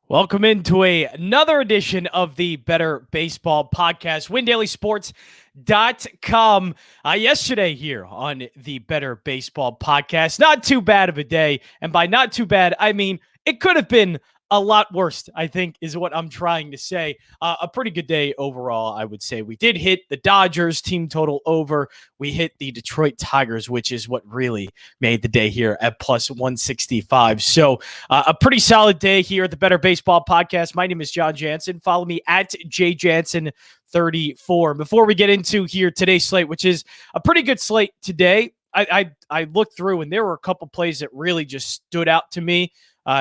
Welcome into another edition of the Bettor Baseball Podcast, WinDailySports.com. Yesterday here on the Bettor Baseball Podcast, not too bad of a day. And by not too bad, I mean it could have been a lot worse, I think, is what I'm trying to say. A pretty good day overall, I would say. We did hit the Dodgers team total over. We hit the Detroit Tigers, which is what really made the day here at plus 165. So a pretty solid day here at the Bettor Baseball Podcast. My name is Jon Jansen. Follow me at jjansen34. Before we get into here today's slate, which is a pretty good slate today, I looked through and there were a couple plays that really just stood out to me.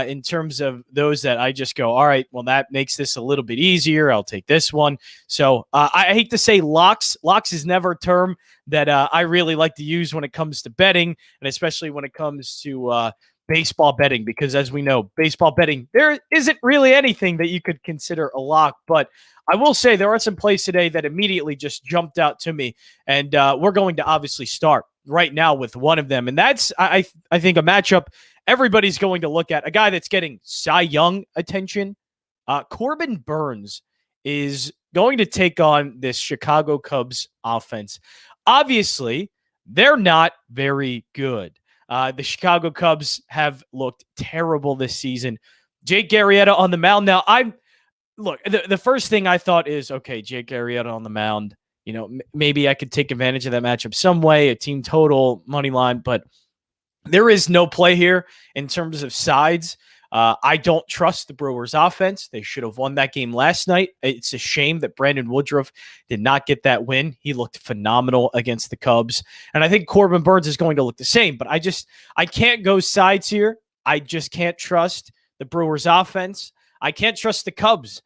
In terms of those that I just go, all right, well, that makes this a little bit easier. I'll take this one. So I hate to say locks. Locks is never a term that I really like to use when it comes to betting, and especially when it comes to baseball betting, because as we know, baseball betting, there isn't really anything that you could consider a lock. But I will say there are some plays today that immediately just jumped out to me, and we're going to obviously start right now with one of them, and that's, I think, a matchup everybody's going to look at, a guy that's getting Cy Young attention. Corbin Burns is going to take on this Chicago Cubs offense. Obviously, they're not very good. The Chicago Cubs have looked terrible this season. Jake Arrieta on the mound. Now, the first thing I thought is, okay, Jake Arrieta on the mound. You know, maybe I could take advantage of that matchup some way, a team total, money line, but there is no play here in terms of sides. I don't trust the Brewers offense. They should have won that game last night. It's a shame that Brandon Woodruff did not get that win. He looked phenomenal against the Cubs. And I think Corbin Burns is going to look the same, but I can't go sides here. I just can't trust the Brewers offense. I can't trust the Cubs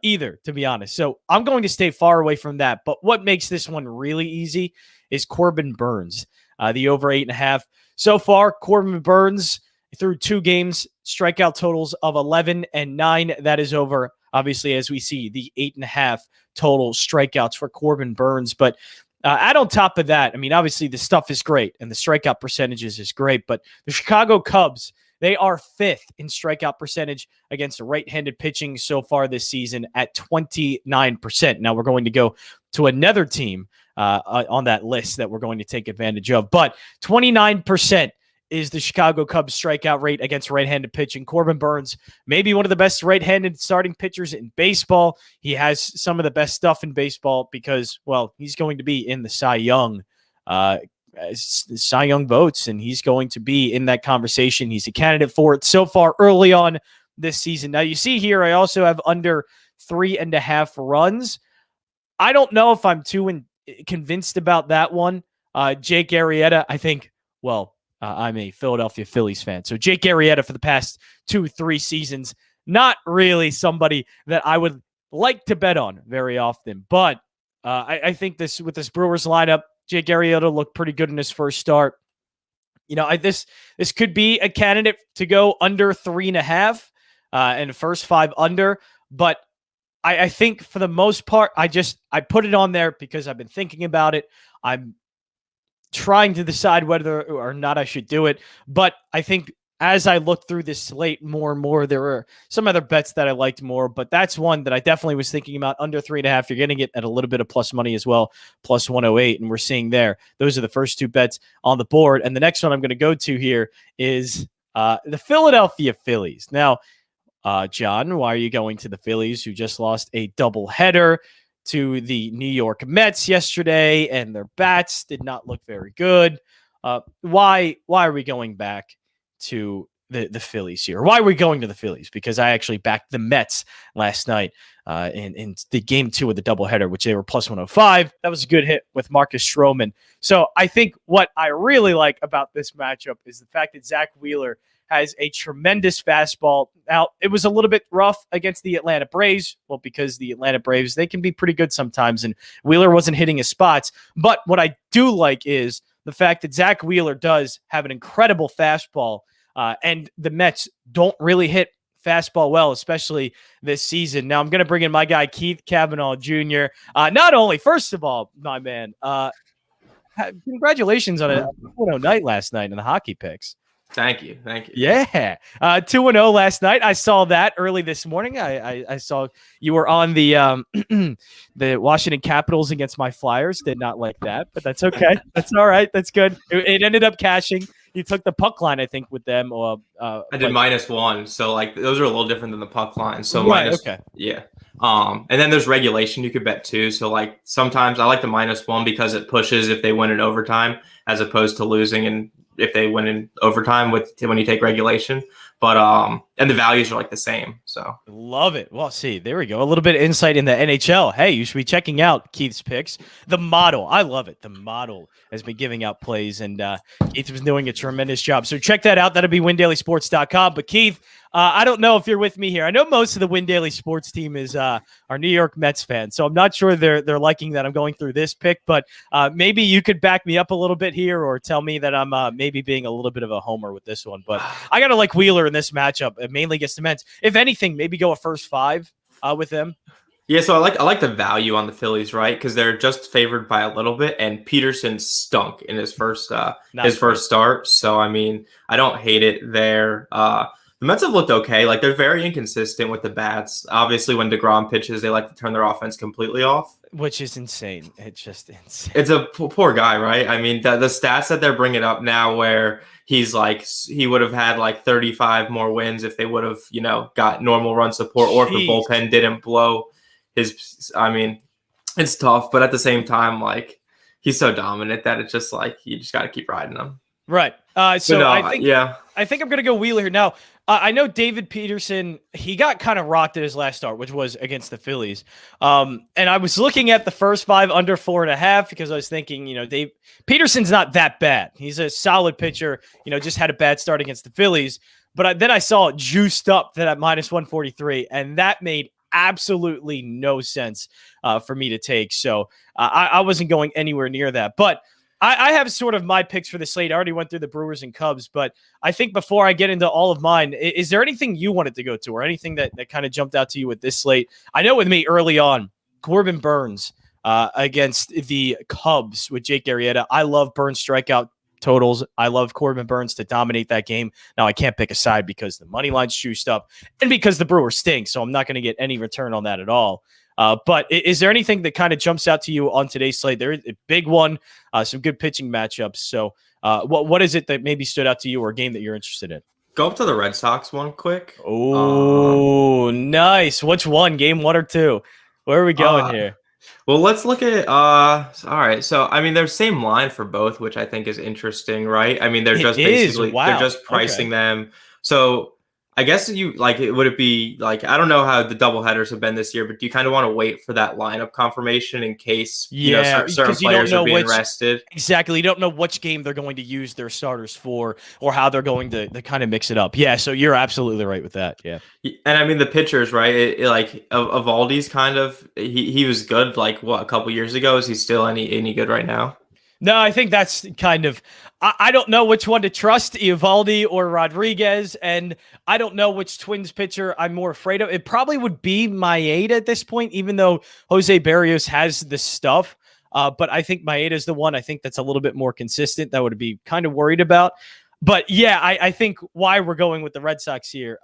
either, to be honest. So I'm going to stay far away from that. But what makes this one really easy is Corbin Burns, the over 8.5. So far, Corbin Burns through 2 games, strikeout totals of 11 and 9. That is over, obviously, as we see, the 8.5 total strikeouts for Corbin Burns. But add on top of that, I mean, obviously, the stuff is great and the strikeout percentages is great. But the Chicago Cubs, they are 5th in strikeout percentage against right-handed pitching so far this season at 29%. Now we're going to go to another team on that list that we're going to take advantage of. But 29% is the Chicago Cubs strikeout rate against right-handed pitching. Corbin Burns, maybe one of the best right-handed starting pitchers in baseball. He has some of the best stuff in baseball because, well, he's going to be in the Cy Young votes, and he's going to be in that conversation. He's a candidate for it so far early on this season. Now, you see here, I also have under 3.5 runs. I don't know if I'm too convinced about that one. Jake Arrieta, I think, I'm a Philadelphia Phillies fan. So Jake Arrieta for the past 2-3 seasons, not really somebody that I would like to bet on very often. But I think with this Brewers lineup, Jake Arrieta looked pretty good in his first start. You know, this could be a candidate to go under 3.5 and the first 5 under. But I think for the most part, I put it on there because I've been thinking about it. I'm trying to decide whether or not I should do it. But I think as I look through this slate more and more, there are some other bets that I liked more, but that's one that I definitely was thinking about. Under 3.5, you're getting it at a little bit of plus money as well, plus 108, and we're seeing there. Those are the first 2 bets on the board. And the next one I'm going to go to here is the Philadelphia Phillies. Now, John, why are you going to the Phillies, who just lost a doubleheader to the New York Mets yesterday, and their bats did not look very good? Why are we going back to the Phillies here? Why are we going to the Phillies? Because I actually backed the Mets last night in the game 2 of the doubleheader, which they were plus 105. That was a good hit with Marcus Stroman. So I think what I really like about this matchup is the fact that Zach Wheeler has a tremendous fastball. Now, it was a little bit rough against the Atlanta Braves. Well, because the Atlanta Braves, they can be pretty good sometimes, and Wheeler wasn't hitting his spots. But what I do like is the fact that Zach Wheeler does have an incredible fastball, and the Mets don't really hit fastball well, especially this season. Now, I'm going to bring in my guy, Keith Cavanaugh Jr. Not only, first of all, my man, congratulations on a 2-0 night last night in the hockey picks. Thank you. Thank you. Yeah. 2-0 last night. I saw that early this morning. I saw you were on the the Washington Capitals against my Flyers. Did not like that, but that's okay. That's all right. That's good. It ended up cashing. You took the puck line, I think, with them. I did -1, so like those are a little different than the puck line. So right, minus, okay. Yeah. And then there's regulation you could bet too. So like sometimes I like the -1 because it pushes if they win in overtime as opposed to losing and if they win in overtime when you take regulation. But and the values are like the same. So love it. Well, see, there we go. A little bit of insight in the NHL. Hey, you should be checking out Keith's picks. The model. I love it. The model has been giving out plays, and Keith was doing a tremendous job. So check that out. That'll be windailysports.com. But Keith, I don't know if you're with me here. I know most of the Win Daily Sports team is our New York Mets fans, so I'm not sure they're liking that I'm going through this pick, but maybe you could back me up a little bit here or tell me that I'm maybe being a little bit of a homer with this one. But I got to like Wheeler in this matchup, mainly against the Mets. If anything, maybe go a first 5 with them. Yeah, so I like the value on the Phillies, right? Because they're just favored by a little bit, and Peterson stunk in his first start. So I mean, I don't hate it there. The Mets have looked okay. Like they're very inconsistent with the bats. Obviously, when DeGrom pitches, they like to turn their offense completely off, which is insane. It's just insane. It's a poor guy, right? I mean, the stats that they're bringing up now, where he's like he would have had like 35 more wins if they would have got normal run support, or if the bullpen didn't blow his. I mean, it's tough, but at the same time, like he's so dominant that it's just like you just got to keep riding him. Right. I think I'm going to go Wheeler here. Now, I know David Peterson, he got kind of rocked at his last start, which was against the Phillies. And I was looking at the first 5 under 4.5 because I was thinking, Peterson's not that bad. He's a solid pitcher, just had a bad start against the Phillies. But then I saw it juiced up to that -143, and that made absolutely no sense for me to take. So I wasn't going anywhere near that. But I have sort of my picks for the slate. I already went through the Brewers and Cubs, but I think before I get into all of mine, is there anything you wanted to go to or anything that kind of jumped out to you with this slate? I know with me early on, Corbin Burns against the Cubs with Jake Arrieta. I love Burns strikeout totals. I love Corbin Burns to dominate that game. Now, I can't pick a side because the money line's juiced up and because the Brewers stink, so I'm not going to get any return on that at all. But is there anything that kind of jumps out to you on today's slate? There's a big one, some good pitching matchups. So what is it that maybe stood out to you or a game that you're interested in? Go up to the Red Sox one quick. Oh, nice. Which one? Game 1 or 2? Where are we going here? Well, let's look at all right. So I mean, there's same line for both, which I think is interesting, right? I mean, they're just pricing them. So I guess would it be like, I don't know how the doubleheaders have been this year, but do you kind of want to wait for that lineup confirmation in case certain players are being rested? Exactly. You don't know which game they're going to use their starters for or how they're going to kind of mix it up. Yeah. So you're absolutely right with that. Yeah. And I mean, the pitchers, right? Evaldi's kind of, he was good like a couple years ago. Is he still any good right now? No, I think that's kind of, I don't know which one to trust, Eovaldi or Rodriguez, and I don't know which Twins pitcher I'm more afraid of. It probably would be Maeda at this point, even though Jose Barrios has the stuff. But I think Maeda is the one I think that's a little bit more consistent that I would be kind of worried about. But yeah, I think why we're going with the Red Sox here,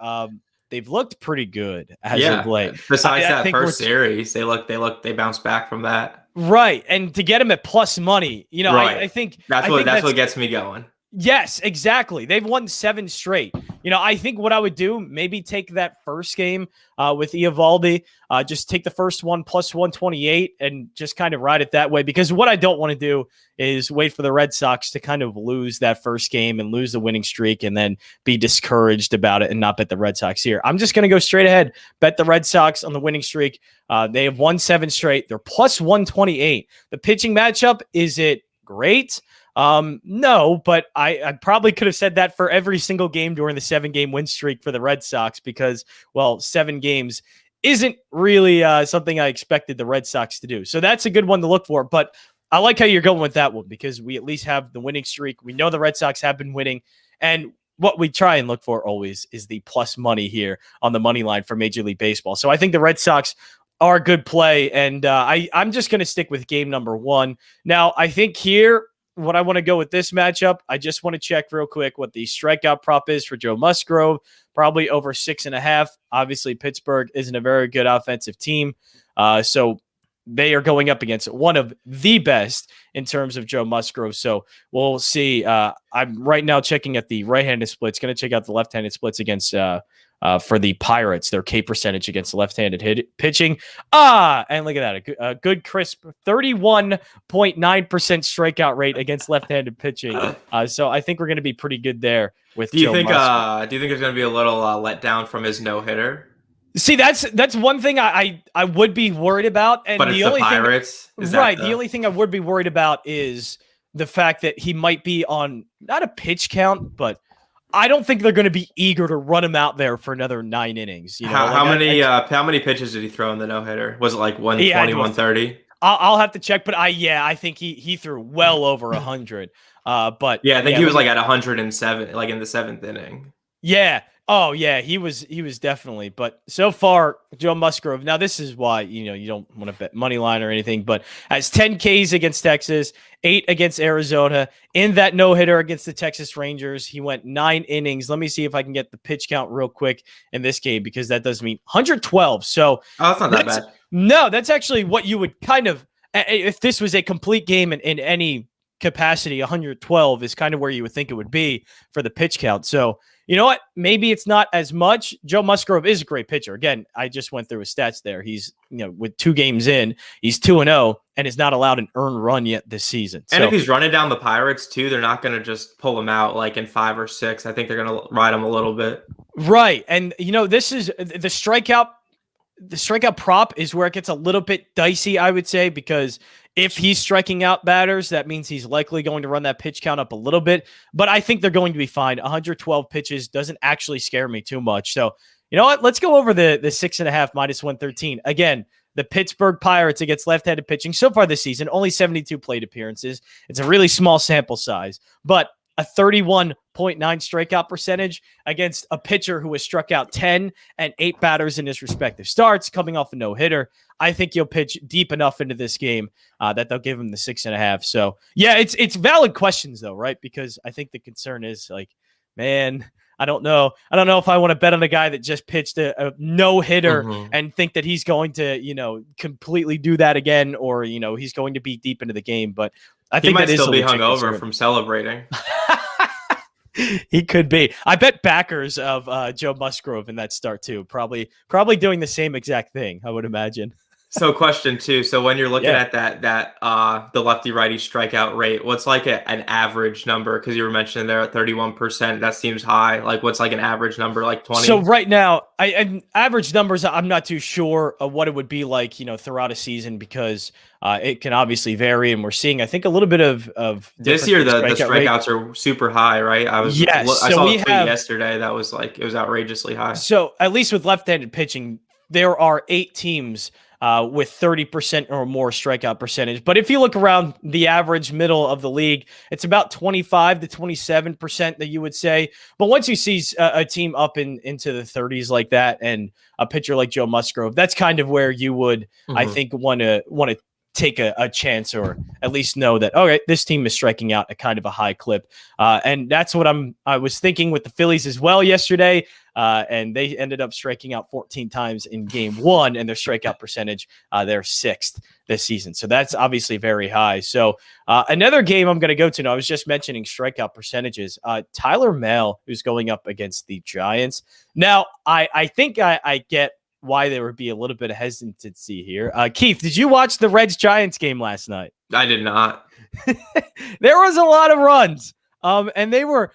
they've looked pretty good as of late. Besides that first series, they bounced back from that. Right. And to get them at plus money, right. I think that's what gets me going. Yes, exactly. They've won 7 straight. I think what I would do, maybe take that first game with Eovaldi, just take the first one plus 128 and just kind of ride it that way. Because what I don't want to do is wait for the Red Sox to kind of lose that first game and lose the winning streak and then be discouraged about it and not bet the Red Sox here. I'm just going to go straight ahead, bet the Red Sox on the winning streak. They have won 7 straight. They're plus 128. The pitching matchup, is it great? No, but I probably could have said that for every single game during the 7-game win streak for the Red Sox because, 7 games isn't really something I expected the Red Sox to do. So that's a good one to look for. But I like how you're going with that one because we at least have the winning streak. We know the Red Sox have been winning. And what we try and look for always is the plus money here on the money line for Major League Baseball. So I think the Red Sox are a good play. And I'm just going to stick with game number 1. Now, I think here, what I want to go with this matchup. I just want to check real quick what the strikeout prop is for Joe Musgrove. Probably over 6.5. Obviously, Pittsburgh isn't a very good offensive team. So they are going up against one of the best in terms of Joe Musgrove. So we'll see. I'm right now checking at the right-handed splits. Going to check out the left-handed splits against for the Pirates, their K percentage against left-handed pitching. And look at that. A good crisp 31.9% strikeout rate against left-handed pitching. So I think we're going to be pretty good there with Joe Musgrove. Do you think there's going to be a little let down from his no-hitter? See, that's one thing I would be worried about. And but it's the Pirates. The only thing I would be worried about is the fact that he might be on not a pitch count, but I don't think they're going to be eager to run him out there for another 9 innings. How many pitches did he throw in the no-hitter? Was it like 120, 130? I'll have to check, but I think he threw well over 100. But yeah, I think he was like at 107, like in the 7th inning. Yeah. Oh yeah, he was definitely. But so far, Joe Musgrove. Now this is why you don't want to bet money line or anything, but has 10 Ks against Texas, 8 against Arizona. In that no hitter against the Texas Rangers, he went 9 innings. Let me see if I can get the pitch count real quick in this game because that does mean 112. So that's not that bad. No, that's actually what you would kind of if this was a complete game in any capacity. 112 is kind of where you would think it would be for the pitch count. So. You know what? Maybe it's not as much. Joe Musgrove is a great pitcher. Again, I just went through his stats there. He's, with 2 games in, he's 2-0 and is not allowed an earned run yet this season. And if he's running down the Pirates too, they're not going to just pull him out like in 5 or 6. I think they're going to ride him a little bit. Right. And this is the strikeout prop is where it gets a little bit dicey, I would say, because if he's striking out batters, that means he's likely going to run that pitch count up a little bit. But I think they're going to be fine. 112 pitches doesn't actually scare me too much. So, you know what? Let's go over the 6.5 minus 113. Again, the Pittsburgh Pirates against left-handed pitching so far this season, only 72 plate appearances. It's a really small sample size, but a 31.9 strikeout percentage against a pitcher who has struck out 10 and 8 batters in his respective starts, coming off a no-hitter. I think he'll pitch deep enough into this game that they'll give him the 6.5. So, yeah, it's valid questions, though, right? Because I think the concern is, like, man, I don't know. I don't know if I want to bet on a guy that just pitched a no-hitter and think that he's going to, completely do that again or, he's going to be deep into the game. But I think he might still be hungover from celebrating. He could be. I bet backers of Joe Musgrove in that start too. Probably doing the same exact thing, I would imagine. So question 2. So when you're looking at that the lefty righty strikeout rate, what's like an average number? Because you were mentioning there at 31%. That seems high. Like what's like an average number, like 20? So right now, average numbers, I'm not too sure of what it would be like, throughout a season because it can obviously vary. And we're seeing, I think, a little bit of this year the strikeouts are super high, right? I saw a tweet yesterday that was like it was outrageously high. So at least with left-handed pitching, there are 8 teams with 30% or more strikeout percentage. But if you look around the average middle of the league, it's about 25 to 27% that you would say. But once you see a team up into the 30s like that and a pitcher like Joe Musgrove, that's kind of where you would, I think, want to take a chance or at least know that, all right, this team is striking out at kind of a high clip. And that's what I was thinking with the Phillies as well yesterday. And they ended up striking out 14 times in game 1 and their strikeout percentage, they're 6th this season. So that's obviously very high. So another game I'm going to go to now, I was just mentioning strikeout percentages. Tyler Mahle, who's going up against the Giants. Now, I think I get why there would be a little bit of hesitancy here. Keith, did you watch the Reds-Giants game last night? I did not. There was a lot of runs. And they were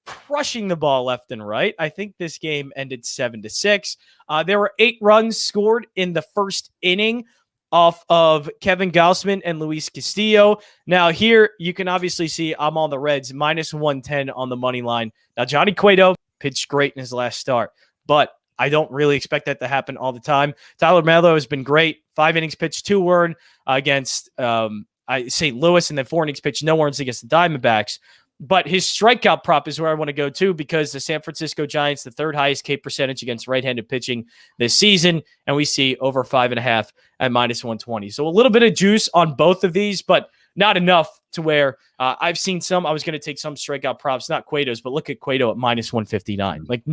crushing the ball left and right. I think this game ended 7-6. There were 8 runs scored in the first inning off of Kevin Gausman and Luis Castillo. Now here you can obviously see I'm on the Reds minus 110 on the money line. Now Johnny Cueto pitched great in his last start, but I don't really expect that to happen all the time. Tyler Mahle has been great. 5 innings pitched, 2 earned against St. Louis, and then 4 innings pitched, no earns against the Diamondbacks. But his strikeout prop is where I want to go to because the San Francisco Giants, the 3rd highest K percentage against right-handed pitching this season, and we see over 5.5 at minus 120. So a little bit of juice on both of these, but not enough to where I've seen some. I was going to take some strikeout props, not Cueto's, but look at Cueto at minus 159. Like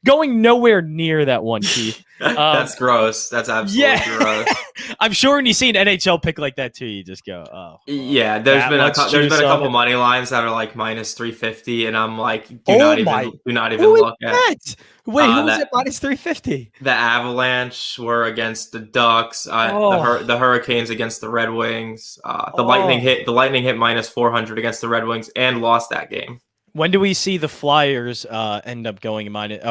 going nowhere near that one, Keith. That's gross. That's absolutely gross. I'm sure when you see an NHL pick like that too, you just go, oh. Yeah, there's been a couple money lines that are like minus 350, and I'm like, do not even look at. Wait, who was at minus 350? The Avalanche were against the Ducks. The Hurricanes against the Red Wings. The Lightning hit minus 400 against the Red Wings and lost that game. When do we see the Flyers end up going minus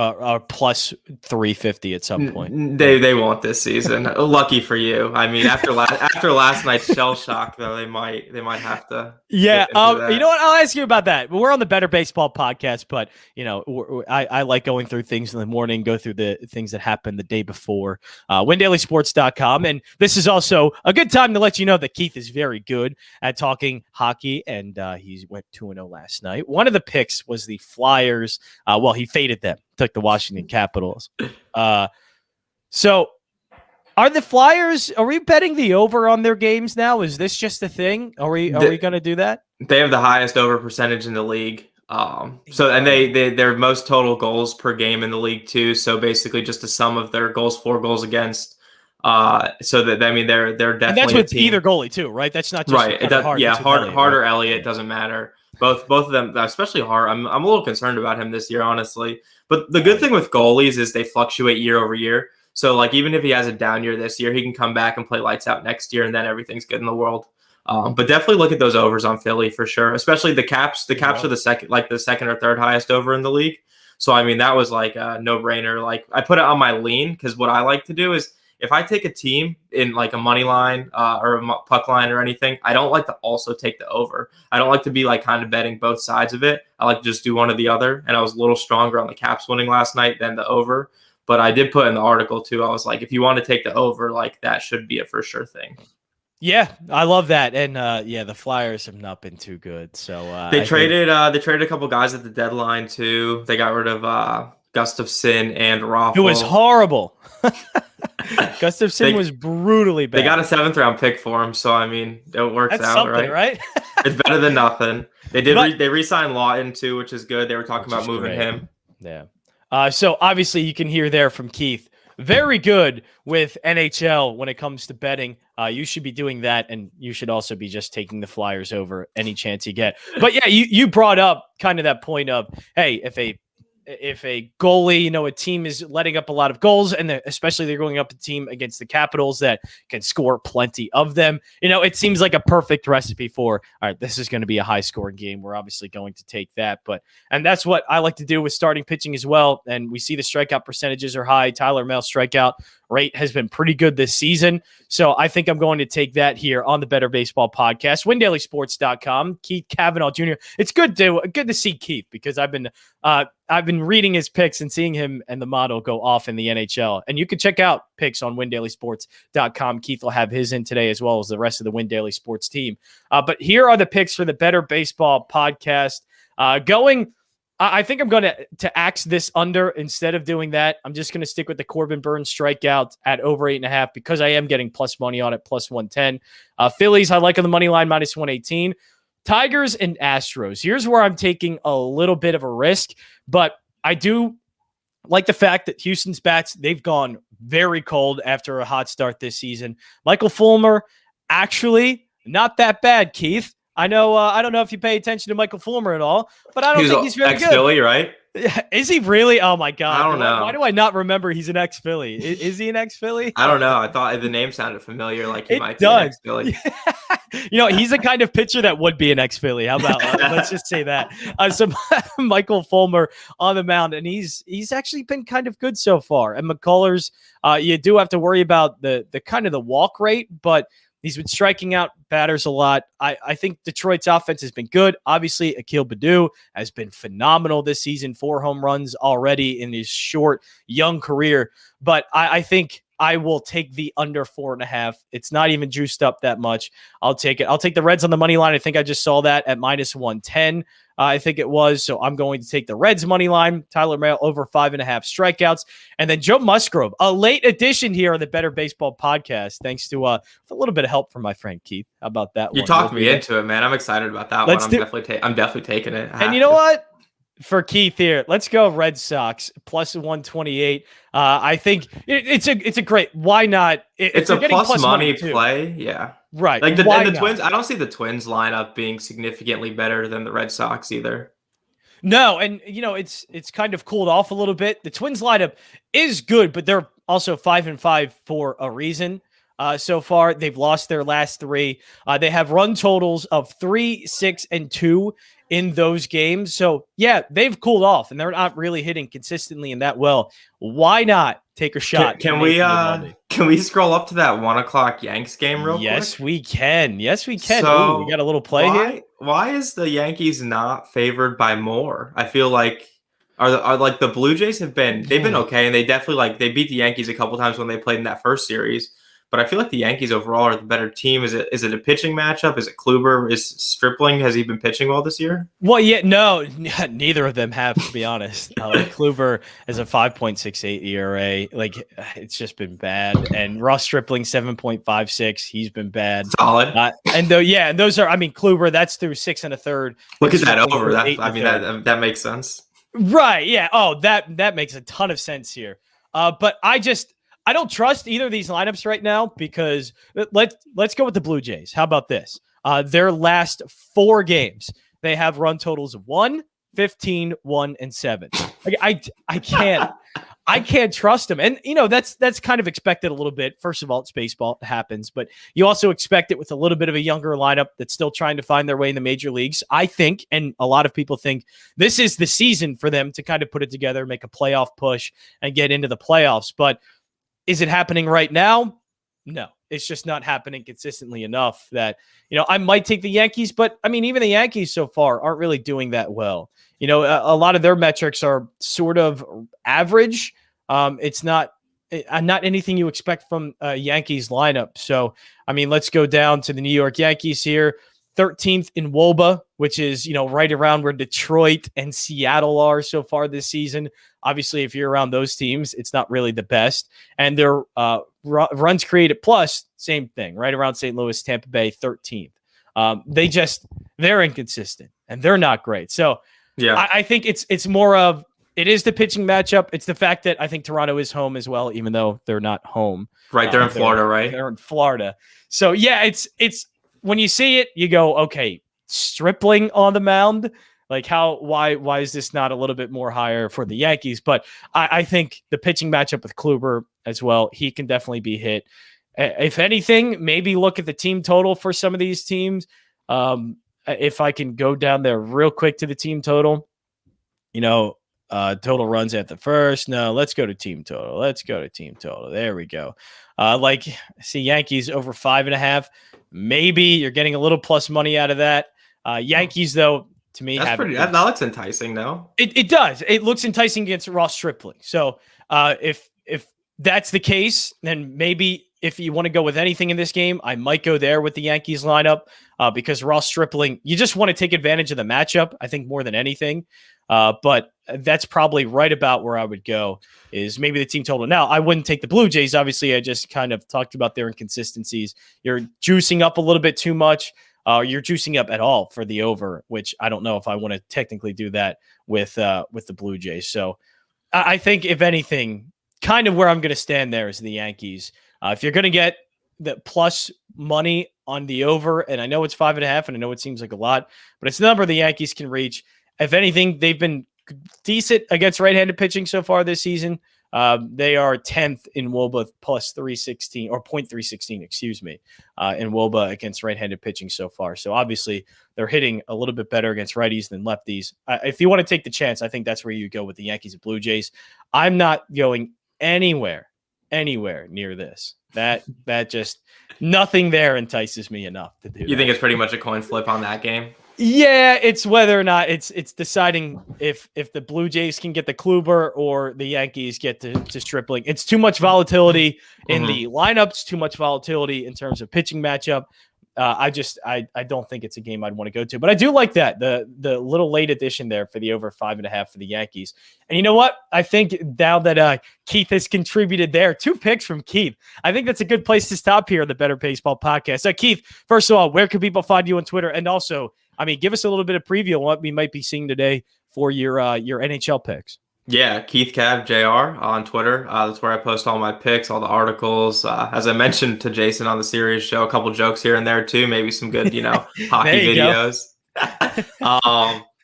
plus 350 at some point? They won't this season. Lucky for you. I mean, after last night's shell shock, though, they might have to. Yeah. You know what? I'll ask you about that. We're on the Bettor Baseball Podcast, but I like going through things in the morning, go through the things that happened the day before. WinDailySports.com, and this is also a good time to let you know that Keith is very good at talking hockey, and he went 2-0 last night. One of the picks was the Flyers. He faded them, took the Washington Capitals. So are the Flyers, are we betting the over on their games now? Is this just a thing? Are we going to do that? They have the highest over percentage in the league. And their most total goals per game in the league too. So basically just the sum of their goals for, goals against. So that, I mean, they're definitely, and that's with either goalie too, right? That's not just right. Hart or Elliott, doesn't matter. Both of them, especially Hart. I'm a little concerned about him this year, honestly. But the good thing with goalies is they fluctuate year over year. So like even if he has a down year this year, he can come back and play lights out next year, and then everything's good in the world. But definitely look at those overs on Philly for sure, especially the Caps. The Caps are the second or third highest over in the league. So I mean that was like a no brainer. Like I put it on my lean because what I like to do is, if I take a team in like a money line or a puck line or anything, I don't like to also take the over. I don't like to be like kind of betting both sides of it. I like to just do one or the other. And I was a little stronger on the Caps winning last night than the over. But I did put in the article too. I was like, if you want to take the over, like that should be a for sure thing. Yeah, I love that. And the Flyers have not been too good. So they traded a couple guys at the deadline too. They got rid of Gustafson and Raffle. It was horrible. Gustafson was brutally bad. They got a 7th round pick for him, so I mean it works out, right? It's better than nothing. They re-signed Lawton too, which is good. They were talking about moving him. Yeah. So obviously you can hear there from Keith. Very good with NHL when it comes to betting. You should be doing that, and you should also be just taking the Flyers over any chance you get. But yeah, you brought up kind of that point of, hey, if a goalie, a team is letting up a lot of goals, and especially they're going up a team against the Capitals that can score plenty of them, it seems like a perfect recipe for, all right, this is going to be a high scoring game. We're obviously going to take that. And that's what I like to do with starting pitching as well. And we see the strikeout percentages are high. Tyler Mail's strikeout rate has been pretty good this season. So I think I'm going to take that here on the Bettor Baseball Podcast, WinDailySports.com, Keith Cavanaugh Jr. It's good to see Keith because I've been reading his picks and seeing him and the model go off in the NHL. And you can check out picks on WinDailySports.com. Keith will have his in today as well as the rest of the Win Daily Sports team. But here are the picks for the Bettor Baseball Podcast. I think I'm going to axe this under instead of doing that. I'm just going to stick with the Corbin Burns strikeout at over 8.5 because I am getting plus money on it, plus 110. Phillies, I like on the money line, minus 118. Tigers and Astros. Here's where I'm taking a little bit of a risk, but I do like the fact that Houston's bats, they've gone very cold after a hot start this season. Michael Fulmer, actually not that bad, Keith. I know. I don't know if you pay attention to Michael Fulmer at all, but I don't think he's very good. Ex-Philly, right? Is he really? Oh my God! I don't know. Why do I not remember he's an ex-Philly? Is he an ex-Philly? I don't know. I thought the name sounded familiar, like he might be an ex-Philly. He's the kind of pitcher that would be an ex-Philly. How about let's just say that. So Michael Fulmer on the mound, and he's actually been kind of good so far. And McCullers, you do have to worry about the kind of the walk rate, but he's been striking out batters a lot. I think Detroit's offense has been good. Obviously, Akil Baddoo has been phenomenal this season. 4 home runs already in his short, young career. But I think I will take the under 4.5. It's not even juiced up that much. I'll take it. I'll take the Reds on the money line. I think I just saw that at minus 110. I think it was. So I'm going to take the Reds money line, Tyler Mahle over 5.5 strikeouts. And then Joe Musgrove, a late addition here on the Bettor Baseball Podcast, thanks to a little bit of help from my friend Keith. How about that? You talked me into it, man. I'm excited about that one. I'm definitely taking it. And you know what? For Keith here, let's go Red Sox plus 128. I think it's a great. Why not? It's a plus money play. Yeah. Right. Like the Twins, I don't see the Twins lineup being significantly better than the Red Sox either. No, and it's kind of cooled off a little bit. The Twins lineup is good, but they're also 5-5 for a reason. So far, they've lost their last 3. They have run totals of 3, 6, and 2 in those games. So yeah, they've cooled off, and they're not really hitting consistently in that well. Why not take a shot? Can we scroll up to that 1:00 Yanks game real quick? Yes, we can. So we got a little play here. Why is the Yankees not favored by more? I feel like are like the Blue Jays they've been okay, and they definitely they beat the Yankees a couple times when they played in that first series. But I feel like the Yankees overall are the better team. Is it a pitching matchup? Is it Kluber? Is Stripling? Has he been pitching well this year? Well, yeah, no, neither of them have, to be honest. Kluber has a 5.68 ERA. It's just been bad. And Ross Stripling, 7.56. He's been bad. Solid. And those are, Kluber, that's through 6 1/3. Look at that over. That makes sense. Right. Yeah. Oh, that makes a ton of sense here. But I don't trust either of these lineups right now because let's go with the Blue Jays. How about this? Their last 4 games, they have run totals of 1, 15, 1, and 7. I can't trust them. And that's kind of expected a little bit. First of all, it's baseball, it happens, but you also expect it with a little bit of a younger lineup that's still trying to find their way in the major leagues. I think, and a lot of people think, this is the season for them to kind of put it together, make a playoff push, and get into the playoffs. But is it happening right now? No, it's just not happening consistently enough that, I might take the Yankees, but even the Yankees so far aren't really doing that well. A lot of their metrics are sort of average. It's not anything you expect from a Yankees lineup. So, let's go down to the New York Yankees here. 13th in WOBA, which is, right around where Detroit and Seattle are so far this season. Obviously, if you're around those teams, it's not really the best. And their runs created plus, same thing, right around St. Louis, Tampa Bay, 13th. They're inconsistent and they're not great. So yeah, I think it's more of, it is the pitching matchup. It's the fact that I think Toronto is home as well, even though they're not home. Right. They're in Florida, right? They're in Florida. So yeah, it's, when you see it, you go, okay, Stripling on the mound. Why is this not a little bit more higher for the Yankees? But I think the pitching matchup with Kluber as well, he can definitely be hit. If anything, maybe look at the team total for some of these teams. If I can go down there real quick to the team total, total runs at the first. No, let's go to team total. There we go. See Yankees over 5.5. Maybe you're getting a little plus money out of that. Yankees, though, to me, that looks enticing, though. It does. It looks enticing against Ross Stripling. So if that's the case, then maybe if you want to go with anything in this game, I might go there with the Yankees lineup because Ross Stripling, you just want to take advantage of the matchup, I think, more than anything. But that's probably right about where I would go, is maybe the team total. Now, I wouldn't take the Blue Jays. Obviously, I just kind of talked about their inconsistencies. You're juicing up a little bit too much. You're juicing up at all for the over, which I don't know if I want to technically do that with the Blue Jays. So I think, if anything, kind of where I'm going to stand there is the Yankees. If you're going to get the plus money on the over, and I know it's 5.5, and I know it seems like a lot, but it's the number the Yankees can reach. If anything, they've been decent against right-handed pitching so far this season. They are 10th in WOBA plus 316 or 0.316, excuse me, in WOBA against right-handed pitching so far. So obviously they're hitting a little bit better against righties than lefties. If you want to take the chance, I think that's where you go with the Yankees and Blue Jays. I'm not going anywhere near this. That just nothing there entices me enough to do. You think it's pretty much a coin flip on that game? Yeah, it's whether or not it's deciding if the Blue Jays can get the Kluber or the Yankees get to Stripling. It's too much volatility in the lineups, too much volatility in terms of pitching matchup. I don't think it's a game I'd want to go to, but I do like that the little late addition there for the over 5.5 for the Yankees. And you know what? I think now that Keith has contributed there, 2 picks from Keith, I think that's a good place to stop here on the Bettor Baseball Podcast. So Keith, first of all, where can people find you on Twitter? And also, I mean, give us a little bit of preview on what we might be seeing today for your NHL picks. Yeah, Keith Cav JR on Twitter. That's where I post all my picks, all the articles. As I mentioned to Jason on the Sirius show, a couple jokes here and there too. Maybe some good, hockey videos.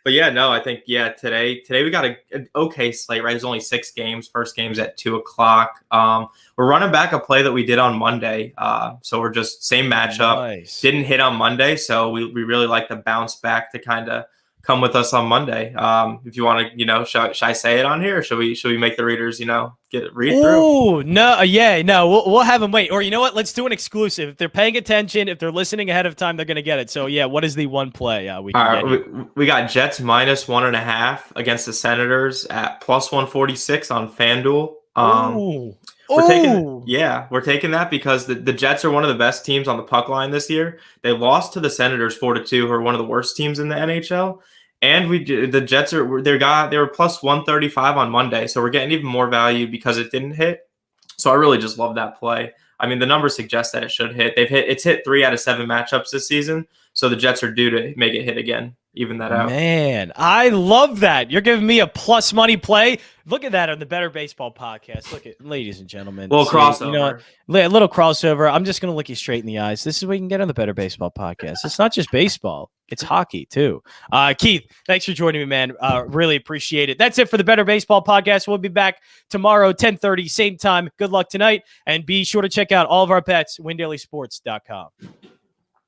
But yeah, no, I think today we got an okay slate. Right, there's only 6 games. First game's at 2:00. We're running back a play that we did on Monday. So we're just same matchup. Nice. Didn't hit on Monday, so we really like the bounce back to kind of come with us on Monday. If you want to, should I say it on here? Or should we make the readers, read through? Oh, no. Yeah, no, we'll have them wait. Or you know what? Let's do an exclusive. If they're paying attention, if they're listening ahead of time, they're going to get it. So yeah, what is the one play we can get? We got Jets minus 1.5 against the Senators at plus 146 on FanDuel. We're taking that because the Jets are one of the best teams on the puck line this year. They lost to the Senators 4-2, who are one of the worst teams in the NHL. And the Jets they were plus 135 on Monday, so we're getting even more value because it didn't hit. So I really just love that play. I mean, the numbers suggest that it should hit. It's hit 3 out of 7 matchups this season, so the Jets are due to make it hit again. Even that out. Man, I love that. You're giving me a plus money play. Look at that on the Bettor Baseball Podcast. Look at, ladies and gentlemen. Crossover. A little crossover. I'm just going to look you straight in the eyes. This is what you can get on the Bettor Baseball Podcast. It's not just baseball. It's hockey, too. Keith, thanks for joining me, man. Really appreciate it. That's it for the Bettor Baseball Podcast. We'll be back tomorrow, 10:30, same time. Good luck tonight. And be sure to check out all of our bets, windailysports.com.